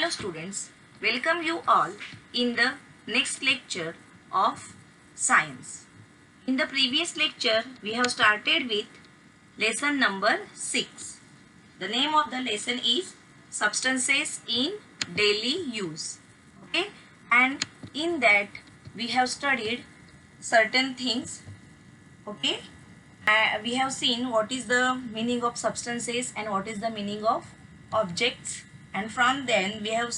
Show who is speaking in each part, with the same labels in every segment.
Speaker 1: Hello students, welcome you all in the next lecture of science. In the previous lecture, we have started with lesson number 6. The name of the lesson is Substances in Daily Use. Okay, and in that we have studied certain things. Okay, we have seen what is the meaning of substances and what is the meaning of objects, and from then we have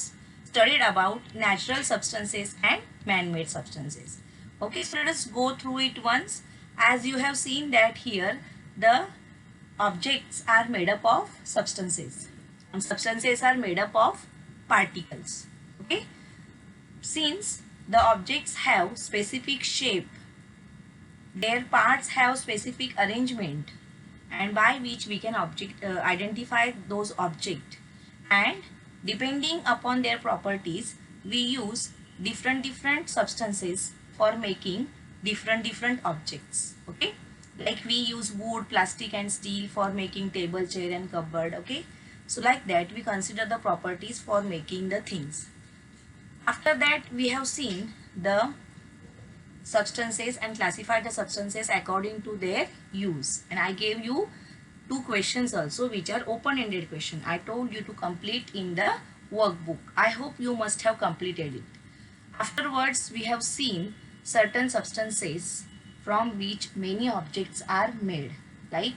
Speaker 1: studied about natural substances and man-made substances. Okay, so let us go through it once. As you have seen that here the objects are made up of substances and substances are made up of particles. Okay, since the objects have specific shape, their parts have specific arrangement, and by which we can identify those objects, and depending upon their properties we use different substances for making different objects. Okay, like we use wood, plastic and steel for making table, chair and cupboard. Okay, so like that we consider the properties for making the things. After that we have seen the substances and classify the substances according to their use, and I gave you two questions also which are open-ended question. I told you to complete in the workbook. I hope you must have completed it. Afterwards we have seen certain substances from which many objects are made, like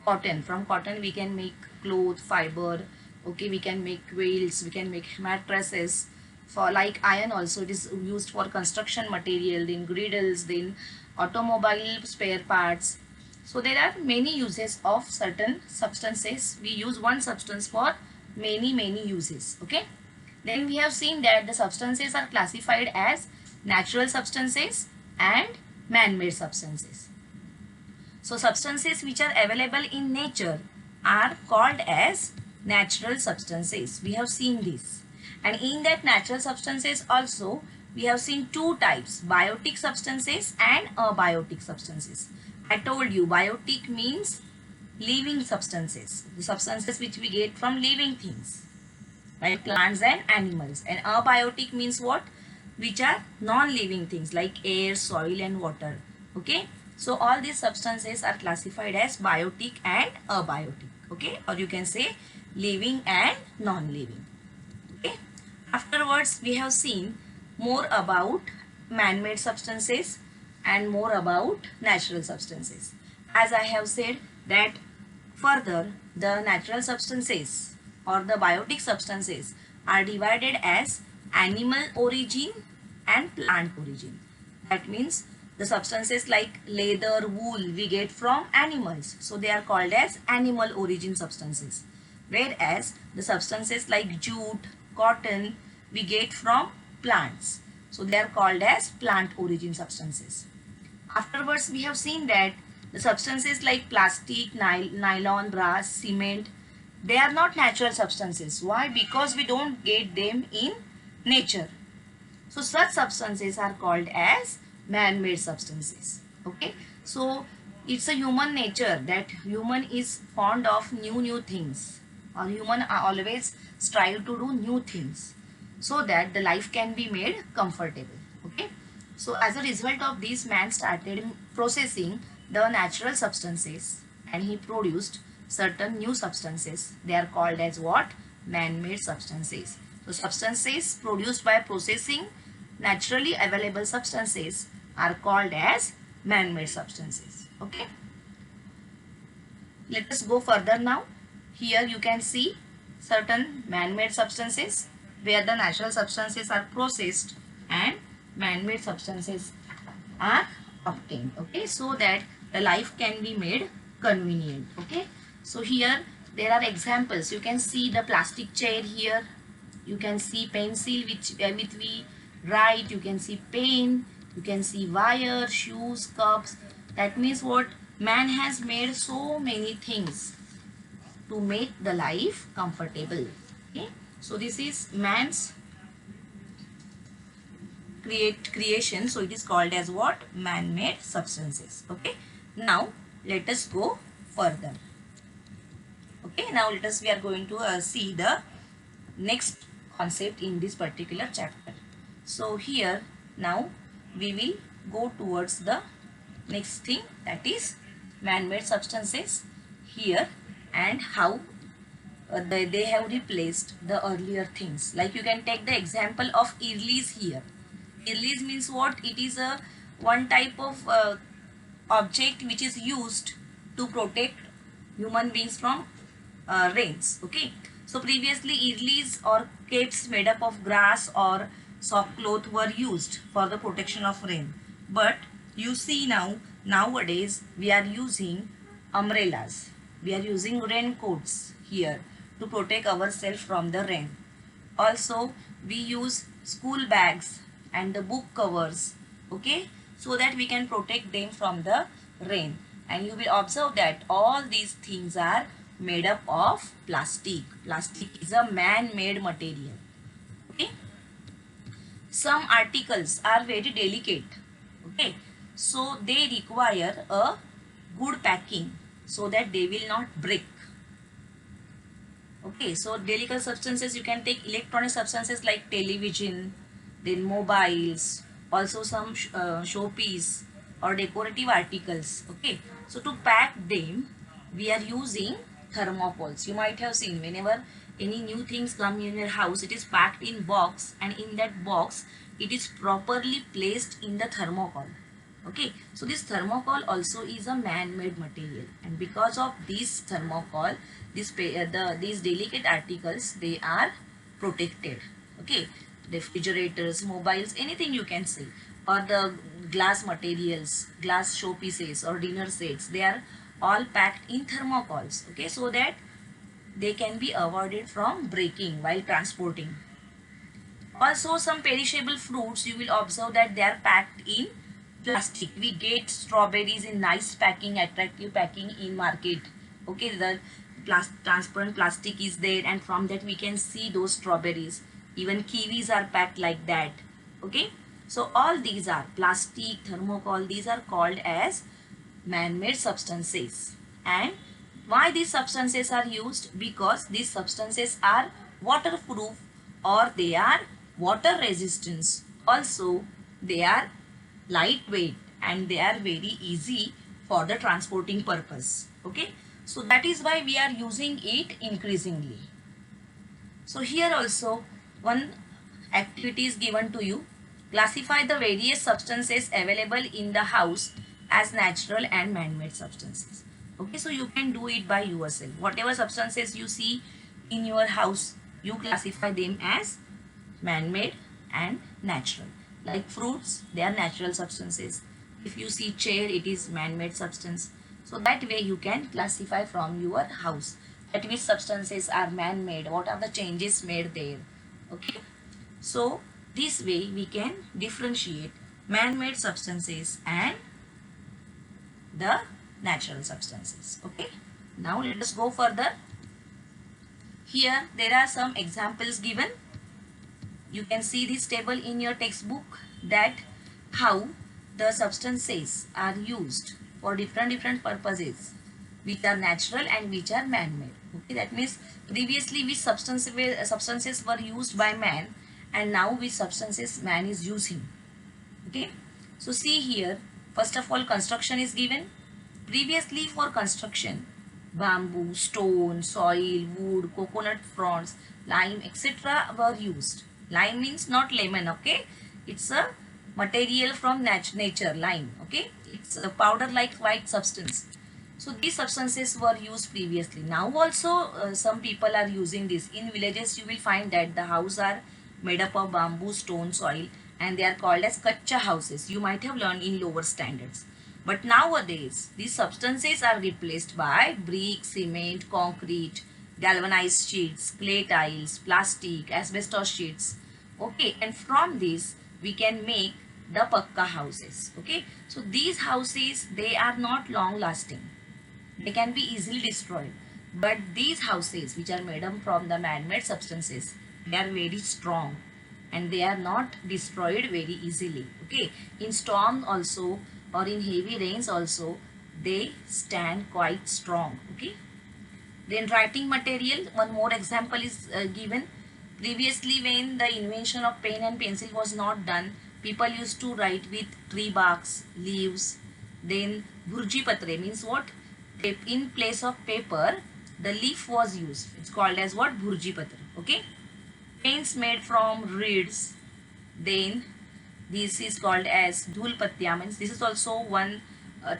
Speaker 1: cotton. From cotton we can make cloth, fiber. Okay, we can make quilts, we can make mattresses. For like iron also, it is used for construction material, then griddles, then automobile spare parts. So there are many uses of certain substances. We use one substance for many uses. Okay, then we have seen that the substances are classified as natural substances and man-made substances. So substances which are available in nature are called as natural substances. We have seen this. And in that natural substances also we have seen two types, biotic substances and abiotic substances. I told you biotic means living substances, the substances which we get from living things, like plants and animals. And abiotic means what? Which are non-living things like air, soil and water. Okay, so all these substances are classified as biotic and abiotic. Okay, or you can say living and non-living. Okay. Afterwards, we have seen more about man-made substances and more about natural substances. As I have said that further the natural substances or the biotic substances are divided as animal origin and plant origin. That means the substances like leather, wool we get from animals, so they are called as animal origin substances. Whereas the substances like jute, cotton we get from plants, so they are called as plant origin substances. Afterwards we have seen that the substances like plastic, nylon, brass, cement, they are not natural substances. Why? Because we don't get them in nature. So such substances are called as man-made substances. Okay, so it's a human nature that human is fond of new things, or human are always strive to do new things so that the life can be made comfortable. Okay, so as a result of this, man started processing the natural substances and he produced certain new substances. They are called as what? Man-made substances. So substances produced by processing naturally available substances are called as man-made substances. Okay, let us go further now. Here you can see certain man-made substances where the natural substances are processed and man-made substances are obtained. Okay, so that the life can be made convenient. Okay, so here there are examples. You can see the plastic chair here. You can see pencil with we write. You can see pen. You can see wire, shoes, cups. That means what? Man has made so many things to make the life comfortable. Okay, so this is man's creation, so it is called as what? Man-made substances. Okay, now let us go further. Okay, now we are going to see the next concept in this particular chapter. So here now we will go towards the next thing, that is man-made substances here, and how they have replaced the earlier things. Like you can take the example of Irlis here. Irlis means what? It is a one type of object which is used to protect human beings from rains. Okay, so previously irlis or capes made up of grass or soft cloth were used for the protection of rain, but you see nowadays we are using umbrellas, we are using raincoats here to protect ourselves from the rain. Also we use school bags and the book covers, okay, so that we can protect them from the rain. And you will observe that all these things are made up of plastic. Plastic is a man-made material. Okay. Some articles are very delicate. Okay. So they require a good packing so that they will not break. Okay. So delicate substances, you can take electronic substances like television, then mobiles, also some showpiece or decorative articles. Okay, so to pack them we are using thermocols. You might have seen whenever any new things come in your house, it is packed in box, and in that box it is properly placed in the thermocol. Okay, so this thermocol also is a man-made material, and because of this thermocol, these delicate articles, they are protected. Okay, refrigerators, mobiles, anything you can say, or the glass materials, glass showpieces or dinner sets, they are all packed in thermocols. Okay, so that they can be avoided from breaking while transporting. Also some perishable fruits, you will observe that they are packed in plastic. We get strawberries in nice packing, attractive packing in market. Okay, the transparent plastic is there, and from that we can see those strawberries. Even kiwis are packed like that. Okay, so all these are plastic, thermocol, these are called as man-made substances. And why these substances are used? Because these substances are waterproof, or they are water resistant. Also they are lightweight, and they are very easy for the transporting purpose. Okay, so that is why we are using it increasingly. So here also one activity is given to you. Classify the various substances available in the house as natural and man-made substances. Okay, so you can do it by yourself. Whatever substances you see in your house, you classify them as man-made and natural. Like fruits, they are natural substances. If you see chair, it is man-made substance. So that way you can classify from your house that which substances are man-made, what are the changes made there. Okay, so this way we can differentiate man-made substances and the natural substances. Okay, now let us go further. Here there are some examples given. You can see this table in your textbook, that how the substances are used for different purposes, which are natural and which are man-made. Okay, that means previously which substances were used by man, and now which substances man is using. Okay, so see here, first of all construction is given. Previously for construction, bamboo, stone, soil, wood, coconut fronds, lime, etc. were used. Lime means not lemon. Okay, it's a material from nature, lime. Okay, it's a powder like white substance. So these substances were used previously. Now also some people are using this. In villages you will find that the houses are made up of bamboo, stone, soil, and they are called as kacha houses. You might have learned in lower standards. But nowadays these substances are replaced by brick, cement, concrete, galvanized sheets, clay tiles, plastic, asbestos sheets. Okay, and from this we can make the pakka houses. Okay, so these houses, they are not long lasting, they can be easily destroyed, but these houses which are made up from the man-made substances, they are very strong and they are not destroyed very easily. Okay, in storm also or in heavy rains also, they stand quite strong. Okay, then writing material, one more example is given. Previously, when the invention of pen and pencil was not done, people used to write with tree barks, leaves. Then burji patre means what? In place of paper, the leaf was used. It's called as what? Burji patre. Okay. Pens made from reeds. Then this is called as dhul patya, means this is also one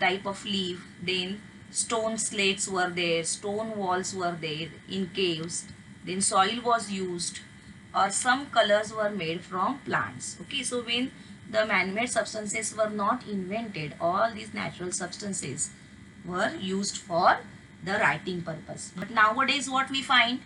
Speaker 1: type of leaf. Then stone slates were there, stone walls were there in caves. Then soil was used, or some colors were made from plants. Okay, so when the man-made substances were not invented, all these natural substances were used for the writing purpose. But nowadays what we find?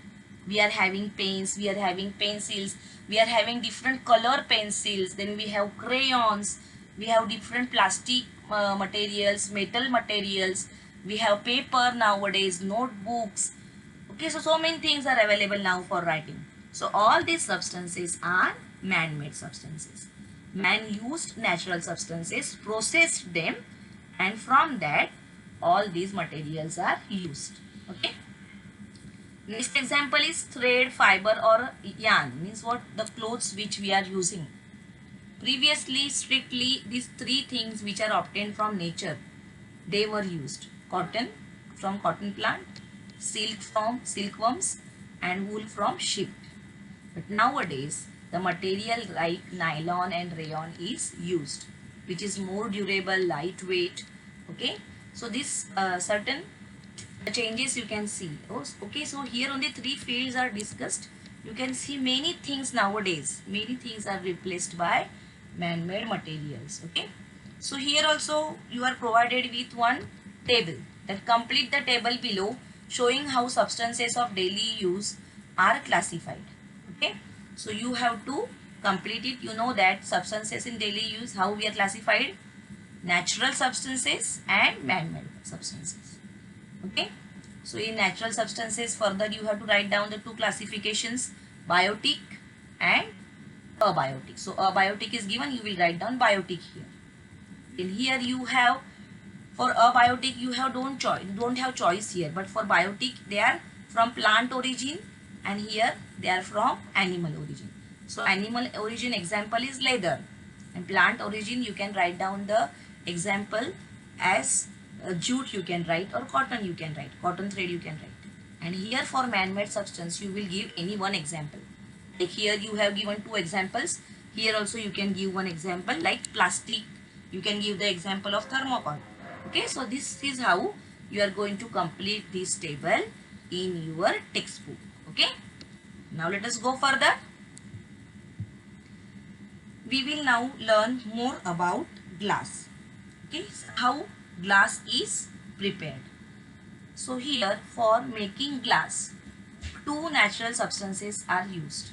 Speaker 1: We are having pens, we are having pencils, we are having different color pencils, then we have crayons, we have different plastic materials, metal materials, we have paper nowadays, notebooks. Okay, so many things are available now for writing. So all these substances are man-made substances. Man used natural substances, processed them, and from that all these materials are used. Okay. Next example is thread, fiber or yarn, means what? The clothes which we are using. Previously, strictly these three things which are obtained from nature, they were used. Cotton from cotton plant, silk from silkworms, and wool from sheep. But nowadays, the material like nylon and rayon is used, which is more durable, lightweight. Okay, so this certain changes you can see. Okay, so here only three fields are discussed. You can see many things nowadays. Many things are replaced by man-made materials. Okay, so here also you are provided with one table. That complete the table below, showing how substances of daily use are classified. Okay, so you have to complete it. You know that substances in daily use, how we are classified: natural substances and man-made substances. Okay, so in natural substances, further you have to write down the two classifications: biotic and abiotic. So abiotic is given, you will write down biotic here. Then here you have, for abiotic you have don't have choice here, but for biotic they are from plant origin, and here they are from animal origin. So animal origin example is leather, and plant origin you can write down the example as jute you can write, or cotton you can write, cotton thread you can write. And here for man-made substance you will give any one example. Like here you have given two examples, here also you can give one example. Like plastic, you can give the example of thermocol. Okay, so this is how you are going to complete this table in your textbook. Okay, now let us go further. We will now learn more about glass. Okay, how glass is prepared. So here for making glass, two natural substances are used.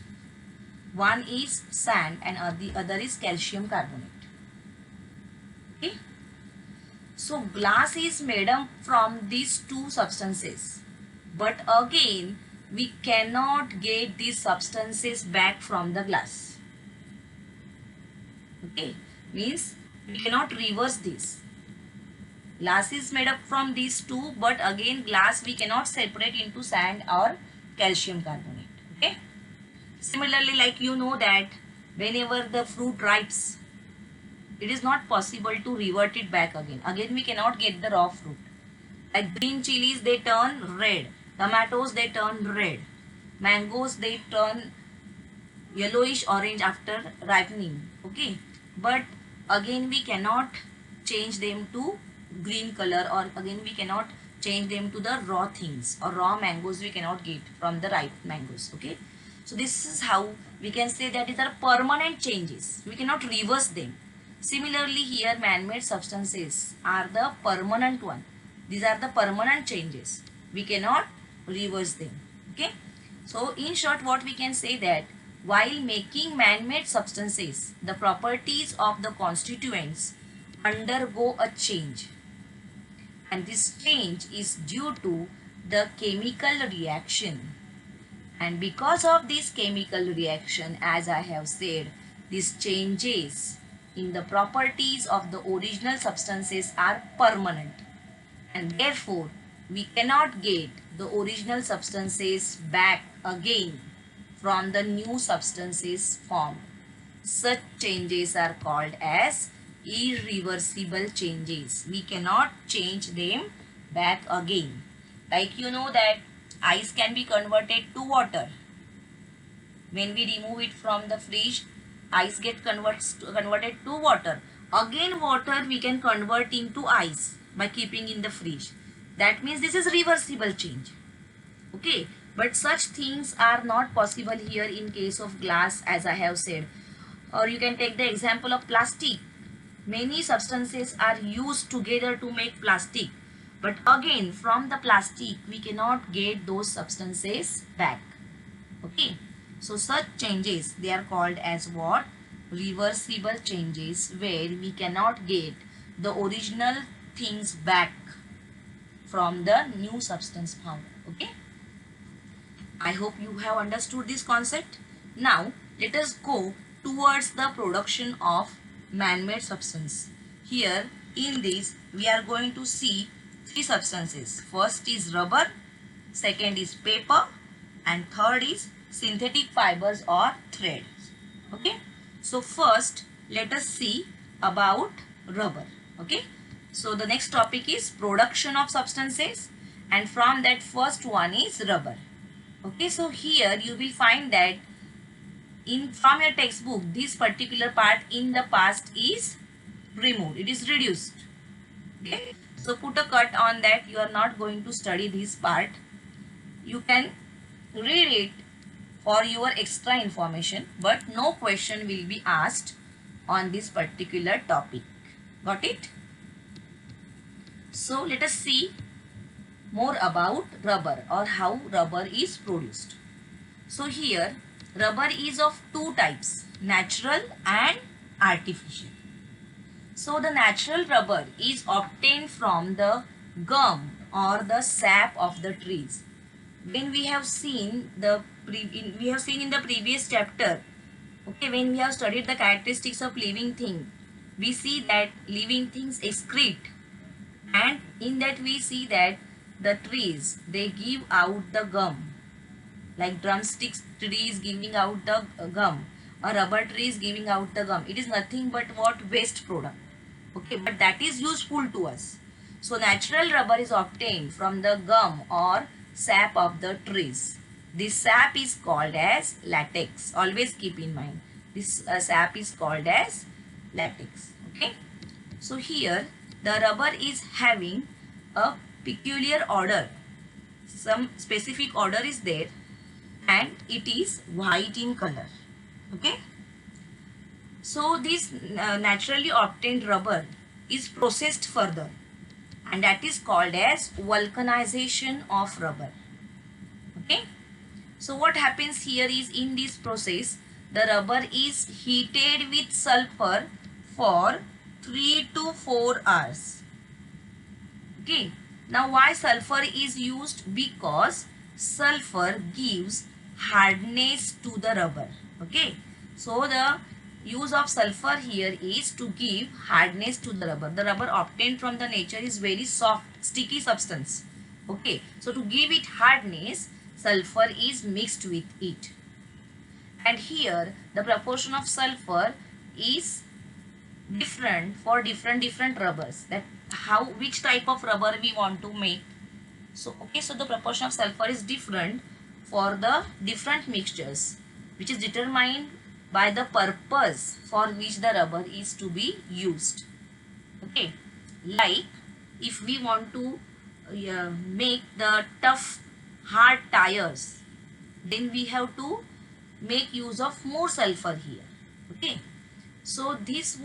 Speaker 1: One is sand and the other is calcium carbonate. Okay, so glass is made up from these two substances, but again we cannot get these substances back from the glass. Okay, means we cannot reverse this. Glass is made up from these two, but again glass we cannot separate into sand or calcium carbonate. Okay, similarly, like you know that whenever the fruit ripes, it is not possible to revert it back again. Again we cannot get the raw fruit. Like green chilies, they turn red. Tomatoes, they turn red. Mangoes, they turn yellowish orange after ripening. Okay, but again we cannot change them to green color, or again we cannot change them to the raw things, or raw mangoes we cannot get from the ripe mangoes. Okay, so this is how we can say that these are permanent changes. We cannot reverse them. Similarly here man-made substances are the permanent one. These are the permanent changes. We cannot reverse them. Okay, so in short what we can say that while making man-made substances, the properties of the constituents undergo a change, and this change is due to the chemical reaction. And because of this chemical reaction, as I have said, these changes in the properties of the original substances are permanent, and therefore we cannot get the original substances back again from the new substances formed. Such changes are called as irreversible changes. We cannot change them back again. Like you know that ice can be converted to water. When we remove it from the fridge, ice get converted to water. Again water we can convert into ice by keeping in the fridge. That means this is reversible change. Okay, but such things are not possible here in case of glass, as I have said. Or you can take the example of plastic. Many substances are used together to make plastic, but again from the plastic we cannot get those substances back. Okay, so such changes, they are called as what? Reversible changes, where we cannot get the original things back from the new substance found. Okay, I hope you have understood this concept. Now let us go towards the production of man-made substance. Here in this we are going to see three substances. First is rubber, second is paper, and third is synthetic fibers or threads. Okay, so first let us see about rubber. Okay, so the next topic is production of substances, and from that first one is rubber. Okay, so here you will find that from your textbook this particular part in the past is removed, it is reduced. Okay, so put a cut on that. You are not going to study this part. You can read it for your extra information, but no question will be asked on this particular topic. Got it? So let us see more about rubber, or how rubber is produced. So here rubber is of two types, natural and artificial. So the natural rubber is obtained from the gum or the sap of the trees. When we have seen in the previous chapter, okay, when we have studied the characteristics of living thing, we see that living things excrete, and in that we see that the trees, they give out the gum, like drumsticks tree is giving out the gum, a rubber tree is giving out the gum. It is nothing but what? Waste product. Okay, but that is useful to us. So natural rubber is obtained from the gum or sap of the trees. This sap is called as latex. Always keep in mind, this sap is called as latex. Okay, so here the rubber is having a peculiar odor. Some specific odor is there, and it is white in color. Okay, so this naturally obtained rubber is processed further, and that is called as vulcanization of rubber. Okay, so what happens here is, in this process the rubber is heated with sulfur for 3 to 4 hours. Okay, now why sulfur is used? Because sulfur gives hardness to the rubber. Okay, so the use of sulfur here is to give hardness to the rubber. The rubber obtained from the nature is very soft, sticky substance. Okay, so to give it hardness, sulfur is mixed with it. And here the proportion of sulfur is different for different rubbers. That which type of rubber we want to make. So okay, so the proportion of sulfur is different for the different mixtures, which is determined by the purpose for which the rubber is to be used. Okay, like if we want to make the tough hard tires, then we have to make use of more sulfur here. Okay, so this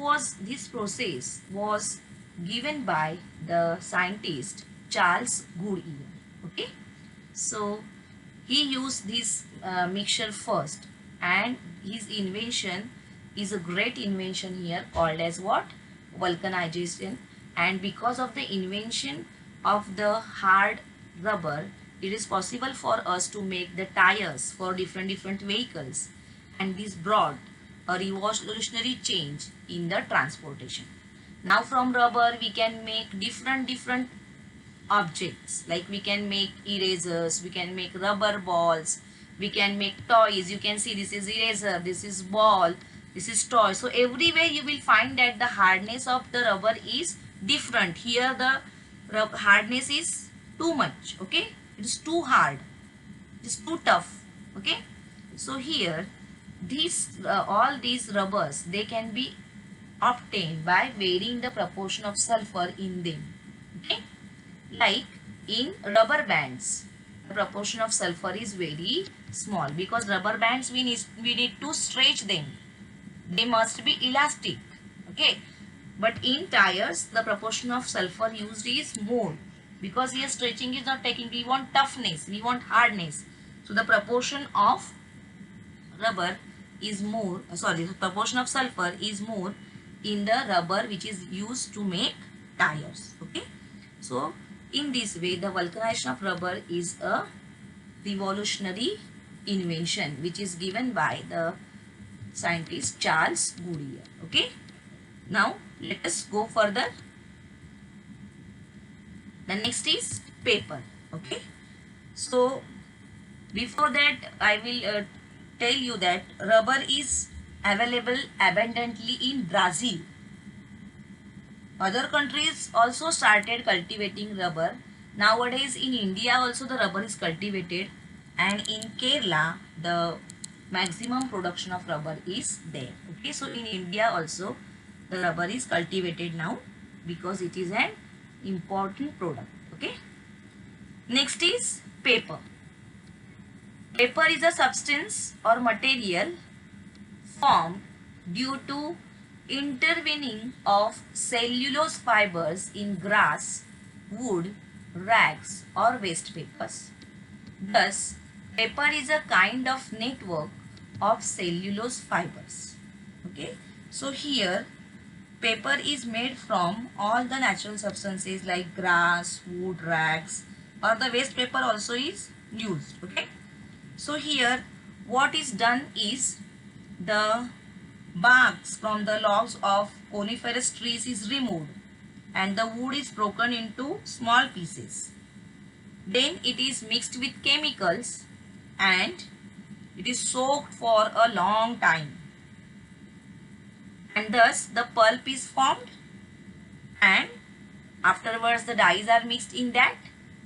Speaker 1: process was given by the scientist Charles Goodyear. Okay, so he used this mixture first, and his invention is a great invention here, called as what? Vulcanization. And because of the invention of the hard rubber, it is possible for us to make the tires for different vehicles, and this brought a revolutionary change in the transportation. Now from rubber we can make different objects, like we can make erasers, we can make rubber balls, We can make toys. You can see this is eraser, this is ball, this is toy. So everywhere you will find that the hardness of the rubber is different. Here the hardness is too much, okay? It is too hard, it is too tough, okay? So here these all these rubbers, they can be obtained by varying the proportion of sulfur in them, okay? Like in rubber bands, the proportion of sulfur is very small, because rubber bands we need to stretch them, they must be elastic, okay? But in tires the proportion of sulfur used is more, because here stretching is not taking, we want toughness, we want hardness. So the proportion of rubber is more, the proportion of sulfur is more in the rubber which is used to make tires, okay? So in this way the vulcanization of rubber is a revolutionary invention which is given by the scientist Charles Goodyear, okay? Now let us go further. The next is paper, okay? So before that I will tell you that rubber is available abundantly in Brazil. Other countries also started cultivating rubber. Nowadays in India also the rubber is cultivated, and in Kerala the maximum production of rubber is there, okay? So in India also the rubber is cultivated now because it is an important product, okay? Next is paper. Paper is a substance or material formed due to intervening of cellulose fibers in grass, wood, rags or waste papers. Thus, paper is a kind of network of cellulose fibers, okay? So here paper is made from all the natural substances like grass, wood, rags, or the waste paper also is used, okay? So here what is done is the barks from the logs of coniferous trees is removed and the wood is broken into small pieces. Then it is mixed with chemicals and it is soaked for a long time, and thus the pulp is formed, and afterwards the dyes are mixed in that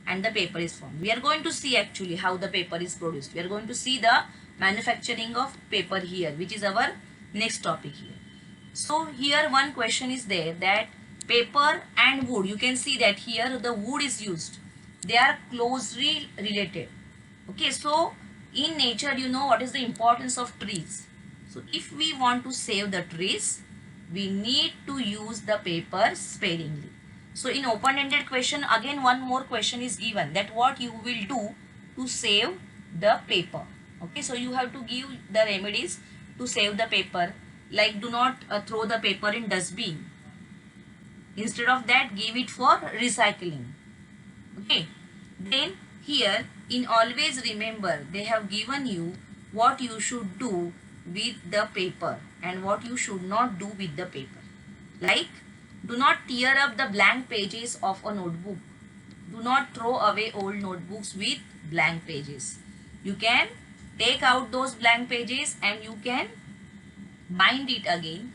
Speaker 1: and the paper is formed. We are going to see actually how the paper is produced. We are going to see the manufacturing of paper here, which is our next topic here. So here one question is there, that paper and wood, you can see that here the wood is used, they are closely related, okay? So in nature you know what is the importance of trees. So if we want to save the trees, we need to use the paper sparingly. So in open-ended question again one more question is given, that what you will do to save the paper, okay? So you have to give the remedies to save the paper, like do not throw the paper in dustbin. Instead of that, give it for recycling, okay? Then here in always remember, they have given you what you should do with the paper and what you should not do with the paper. Like, do not tear up the blank pages of a notebook. Do not throw away old notebooks with blank pages. You can take out those blank pages and you can bind it again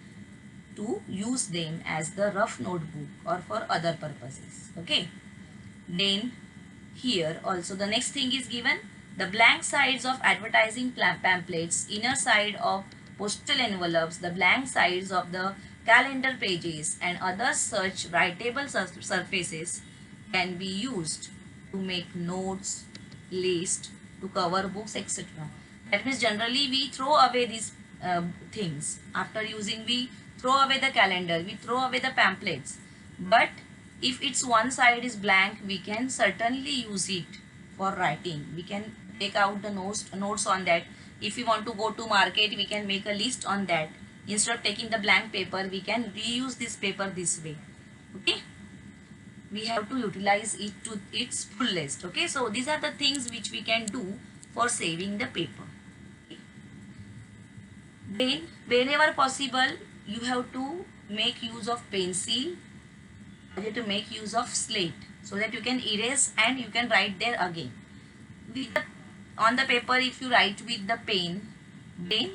Speaker 1: to use them as the rough notebook or for other purposes, okay? Then here also the next thing is given, the blank sides of advertising pamphlets, inner side of postal envelopes, the blank sides of the calendar pages and other such writable surfaces can be used to make notes, lists, to cover books, etc. That means generally we throw away these things. After using, we throw away the calendar, we throw away the pamphlets. But if its one side is blank, we can certainly use it for writing. We can take out the notes on that. If we want to go to market, we can make a list on that. Instead of taking the blank paper, we can reuse this paper this way, okay? We have to utilize it to its fullest, okay? So these are the things which we can do for saving the paper. Then whenever possible, you have to make use of pencil, you have to make use of slate, so that you can erase and you can write there again. With the on the paper if you write with the pen, then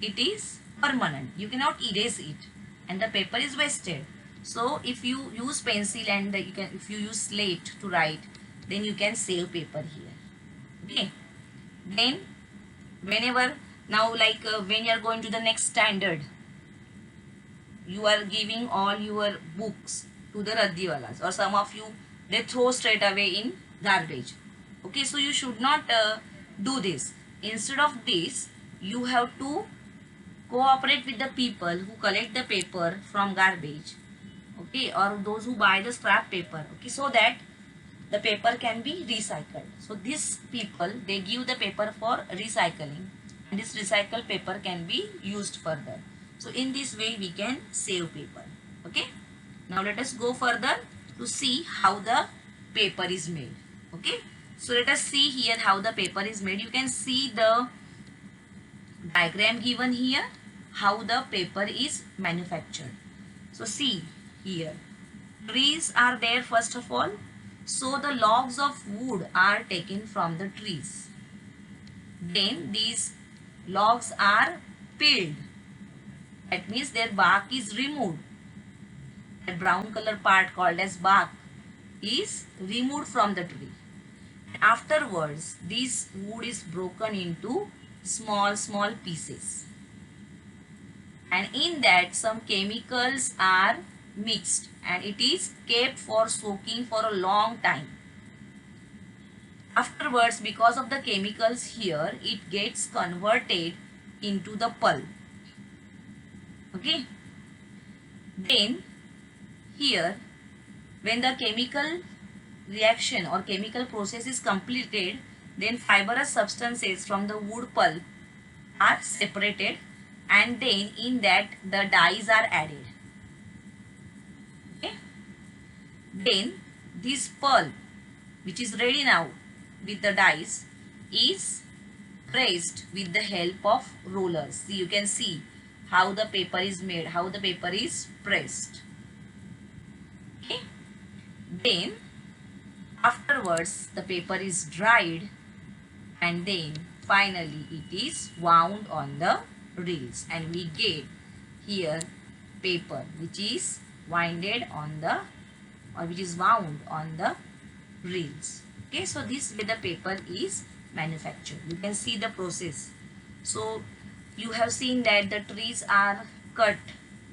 Speaker 1: it is permanent. You cannot erase it and the paper is wasted. So if you use pencil and if you use slate to write, then you can save paper here. Okay. Then whenever now when you are going to the next standard, you are giving all your books to the raddiwalas, or some of you they throw straight away in garbage. Okay, so you should not do this. Instead of this, you have to cooperate with the people who collect the paper from garbage, okay, or those who buy the scrap paper, okay, so that the paper can be recycled. So these people, they give the paper for recycling, and this recycled paper can be used further. So in this way we can save paper. Okay, now let us go further to see how the paper is made. Okay, so let us see here how the paper is made. You can see the diagram given here, how the paper is manufactured. So see here, trees are there first of all. So the logs of wood are taken from the trees. Then these logs are peeled. That means their bark is removed. The brown color part called as bark is removed from the tree. Afterwards, this wood is broken into small pieces. And in that some chemicals are mixed and it is kept for soaking for a long time. Afterwards, because of the chemicals here, it gets converted into the pulp. Okay. Then here, when the chemical reaction or chemical process is completed, then fibrous substances from the wood pulp are separated, and then in that the dyes are added. Okay. Then this pulp, which is ready now with the dyes, is pressed with the help of rollers. See, you can see how the paper is made, how the paper is pressed. Okay. Then afterwards the paper is dried, and then finally it is wound on the reels, and we get here paper which is winded on the, or which is wound on the reels. Okay, so this way the paper is manufactured. You can see the process. So you have seen that the trees are cut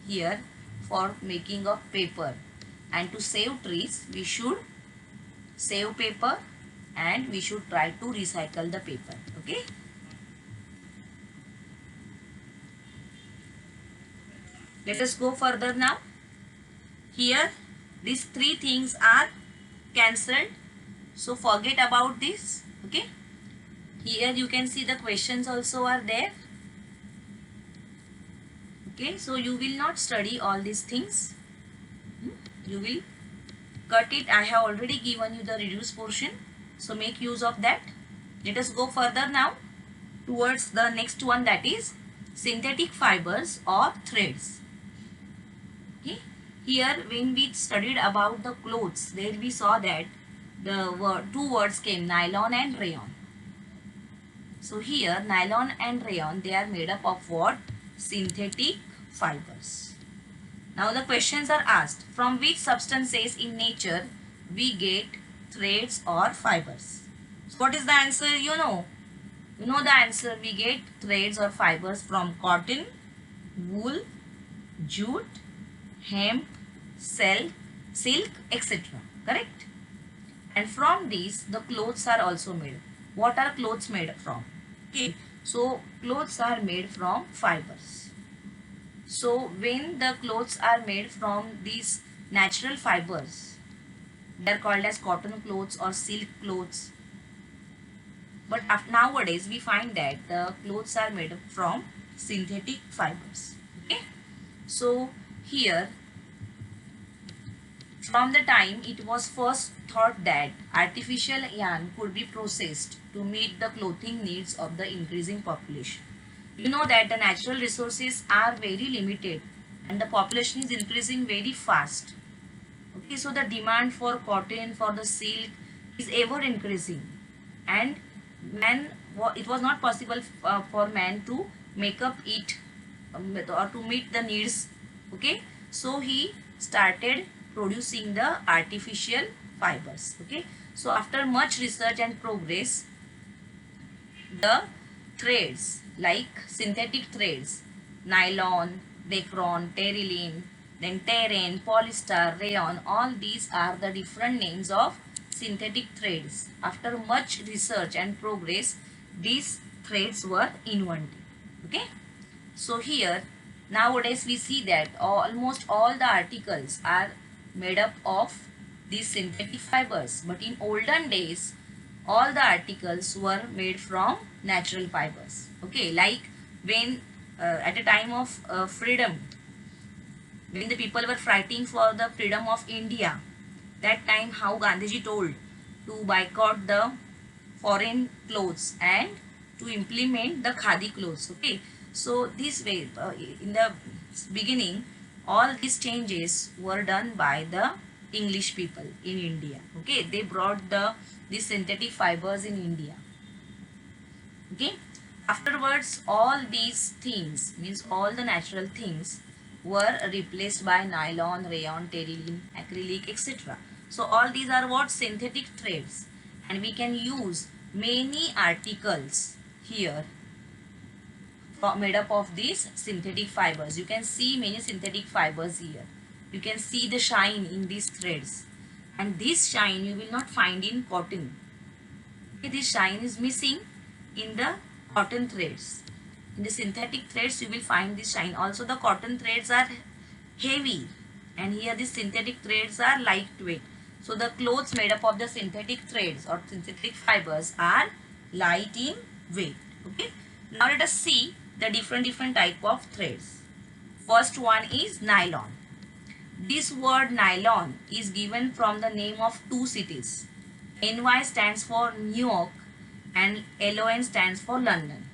Speaker 1: here for making of paper, and to save trees we should save paper and we should try to recycle the paper. Okay. Let us go further now. Here these three things are cancelled, so forget about this. Okay. Here you can see the questions also are there. Okay, so you will not study all these things. You will cut it. I have already given you the reduced portion, so make use of that. Let us go further now towards the next one, that is synthetic fibers or threads. Okay, here when we studied about the clothes, there we saw that the two words came, nylon and rayon. So here nylon and rayon, they are made up of what? Synthetic fibers. Now the questions are asked, from which substances in nature we get threads or fibers? So what is the answer? You know the answer. We get threads or fibers from cotton, wool, jute, hemp, silk, etc. Correct? And from these the clothes are also made. What are clothes made from? Okay, so clothes are made from fibers. So when the clothes are made from these natural fibers, they are called as cotton clothes or silk clothes. But nowadays we find that the clothes are made from synthetic fibers. Okay, so here, from the time it was first thought that artificial yarn could be processed to meet the clothing needs of the increasing population. You know that the natural resources are very limited and the population is increasing very fast. Okay, so the demand for cotton, for the silk is ever increasing, and when it was not possible for man to make up it or to meet the needs. Okay, so he started producing the artificial fibers. Okay, so after much research and progress, the threads like synthetic threads, nylon, Dacron, terylene, then terene, polyester, rayon, all these are the different names of synthetic threads. After much research and progress, these threads were invented. Okay, so here nowadays we see that almost all the articles are made up of these synthetic fibers, but in olden days all the articles were made from natural fibers. Okay, like when at a time of freedom, when the people were fighting for the freedom of India, that time how Gandhiji told to boycott the foreign clothes and to implement the khadi clothes. Okay, so this way in the beginning all these changes were done by the English people in India. Okay, they brought these synthetic fibers in India. Okay, afterwards all these things, means all the natural things, were replaced by nylon, rayon, terylene, acrylic, etc. So all these are what? Synthetic threads, and we can use many articles here made up of these synthetic fibers. You can see many synthetic fibers here. You can see the shine in these threads, and this shine you will not find in cotton. Okay, this shine is missing in the cotton threads. In the synthetic threads you will find this shine. Also the cotton threads are heavy, and here the synthetic threads are lightweight. So the clothes made up of the synthetic threads or synthetic fibers are light in weight. Okay, now let us see the different type of threads. First one is nylon. This word nylon is given from the name of two cities. NY stands for New York and LON stands for London.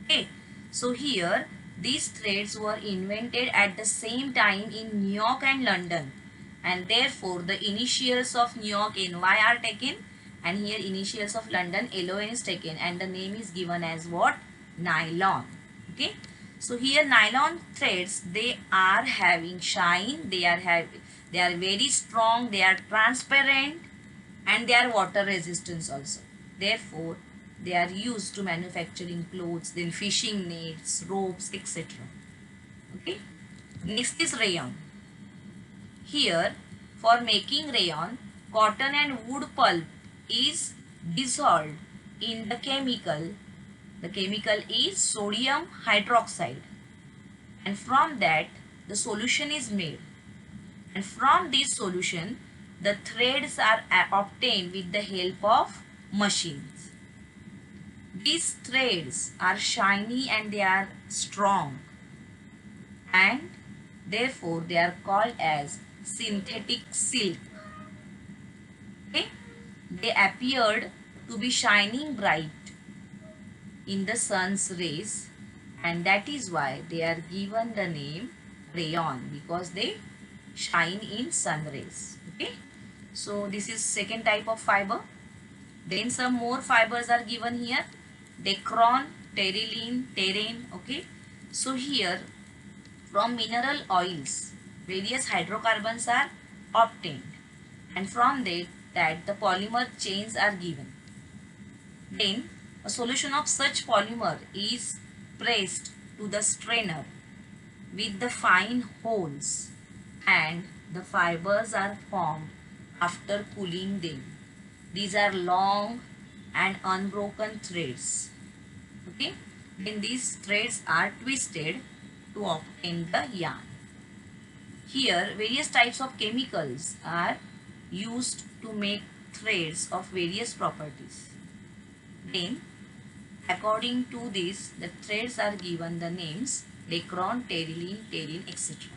Speaker 1: Okay, so here these threads were invented at the same time in New York and London, and therefore the initials of New York NY are taken, and here initials of London LON is taken, and the name is given as what? Nylon. Okay, so here nylon threads, they are having shine, they are very strong, they are transparent, and they are water resistant also. Therefore they are used to manufacturing clothes, then fishing nets, ropes, etc. Okay, next is rayon. Here for making rayon, cotton and wood pulp is dissolved in the chemical. The chemical is sodium hydroxide, and from that the solution is made, and from this solution the threads are obtained with the help of machines. These threads are shiny and they are strong, and therefore they are called as synthetic silk. Okay, they appeared to be shining bright in the sun's rays, and that is why they are given the name rayon, because they shine in sun rays. Okay, so this is second type of fiber. Then some more fibers are given here: Dacron, terylene, terene. Okay, so here from mineral oils various hydrocarbons are obtained, and from that the polymer chains are given. Then a solution of such polymer is pressed to the strainer with the fine holes, and the fibers are formed after cooling them. These are long and unbroken threads. Okay, then these threads are twisted to obtain the yarn. Here various types of chemicals are used to make threads of various properties. Then according to this, the threads are given the names Dacron, terylene, terene, etc.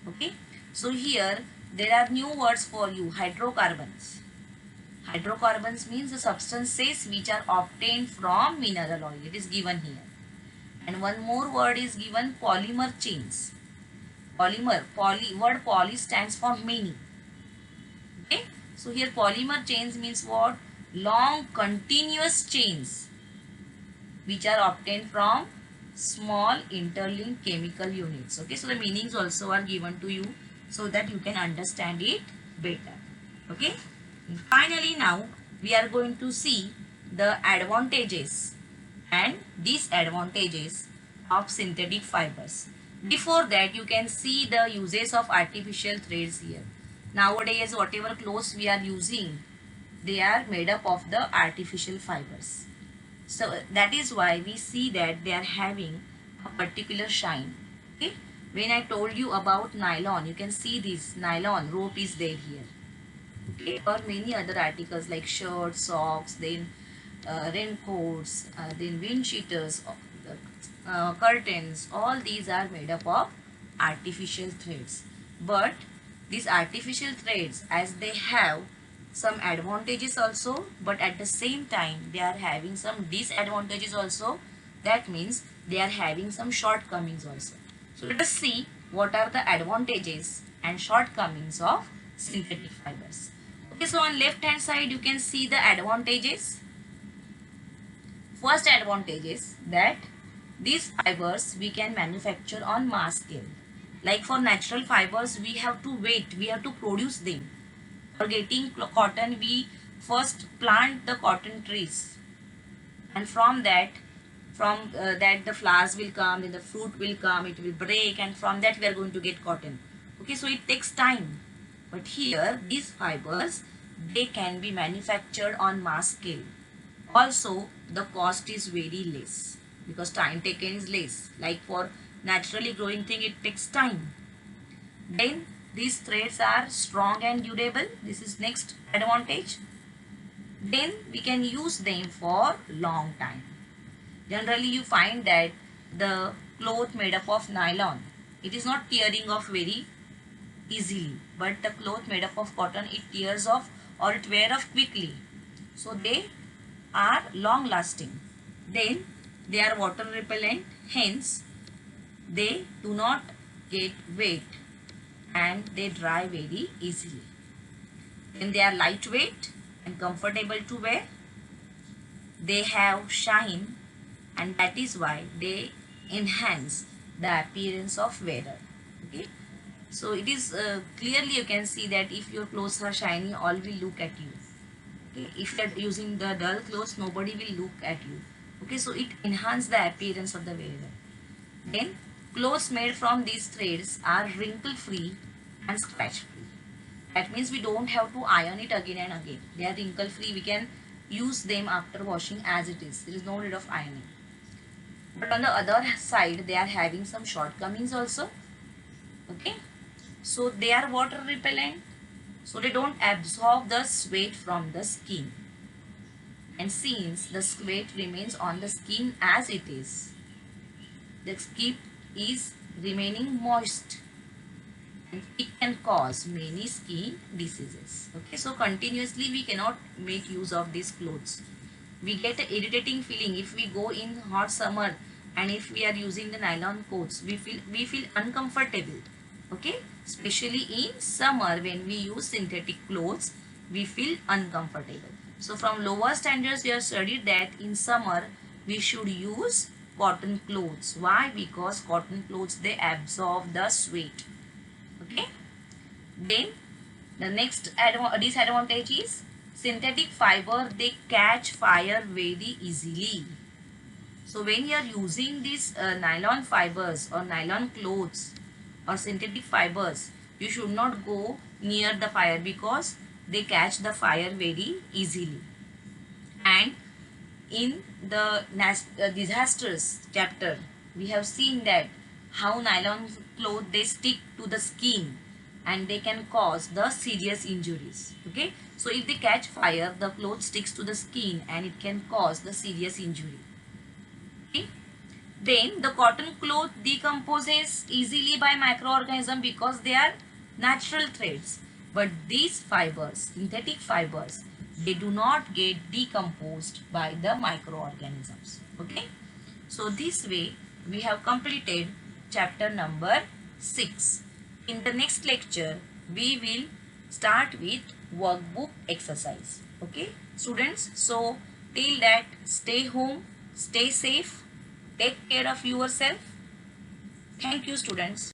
Speaker 1: Okay, so here there are new words for you: hydrocarbons. Hydrocarbons means the substances which are obtained from mineral oil. It is given here. And one more word is given: polymer chains. Polymer, word poly stands for many. Okay, so here polymer chains means what? Long continuous chains which are obtained from small interlinked chemical units. Okay, so the meanings also are given to you so that you can understand it better. Okay, and finally now we are going to see the advantages and disadvantages of synthetic fibers. Before that, you can see the uses of artificial threads here. Nowadays, whatever clothes we are using, they are made up of the artificial fibers. So that is why we see that they are having a particular shine. Okay, when I told you about nylon, you can see this nylon rope is there here. Okay, or many other articles like shirts, socks, then raincoats, then wind cheaters, curtains. All these are made up of artificial threads. But these artificial threads, as they have some advantages also, but at the same time they are having some disadvantages also. That means they are having some shortcomings also. So let us see what are the advantages and shortcomings of synthetic fibers. Okay, so on left hand side you can see the advantages. First advantage is that these fibers we can manufacture on mass scale. Like for natural fibers, we have to wait, we have to produce them. For getting cotton, we first plant the cotton trees, and from that the flowers will come, then the fruit will come, it will break, and from that we are going to get cotton. Okay, so it takes time. But here these fibers, they can be manufactured on mass scale. Also the cost is very less because time taken is less. Like for naturally growing thing, it takes time. Then these threads are strong and durable. This is next advantage. Then we can use them for long time. Generally you find that the cloth made up of nylon, it is not tearing off very easily, but the cloth made up of cotton, it tears off or it wear off quickly. So they are long lasting. Then they are water repellent, hence they do not get wet and they dry very easily. Then they are lightweight and comfortable to wear. They have shine, and that is why they enhance the appearance of wearer. Okay, so it is clearly you can see that if your clothes are shiny, all will look at you. Okay, if you are using the dull clothes, nobody will look at you. Okay, so it enhances the appearance of the wearer. Then clothes made from these threads are wrinkle free and scratch free. That means we don't have to iron it again and again. They are wrinkle free. We can use them after washing as it is. There is no need of ironing. But on the other side, they are having some shortcomings also. Okay, so they are water repellent, so they don't absorb the sweat from the skin. And since the sweat remains on the skin as it is, the skin is remaining moist and it can cause many skin diseases. Okay, so continuously we cannot make use of these clothes. We get an irritating feeling if we go in hot summer and if we are using the nylon coats, we feel uncomfortable. Okay, especially in summer when we use synthetic clothes, we feel uncomfortable. So from lower standards we have studied that in summer we should use cotton clothes. Why? Because cotton clothes, they absorb the sweat. Okay, then the next disadvantage is synthetic fiber, they catch fire very easily. So when you are using these nylon fibers or nylon clothes or synthetic fibers, you should not go near the fire because they catch the fire very easily. And in the disasters chapter, we have seen that how nylon cloth, they stick to the skin and they can cause the serious injuries. Okay, so if they catch fire, the cloth sticks to the skin and it can cause the serious injury. Okay, then the cotton cloth decomposes easily by microorganisms because they are natural threads. But these fibers, synthetic fibers, they do not get decomposed by the microorganisms. Okay, so this way we have completed chapter number 6. In the next lecture we will start with workbook exercise. Okay students, so till that, stay home, Stay safe. Take care of yourself. Thank you, students.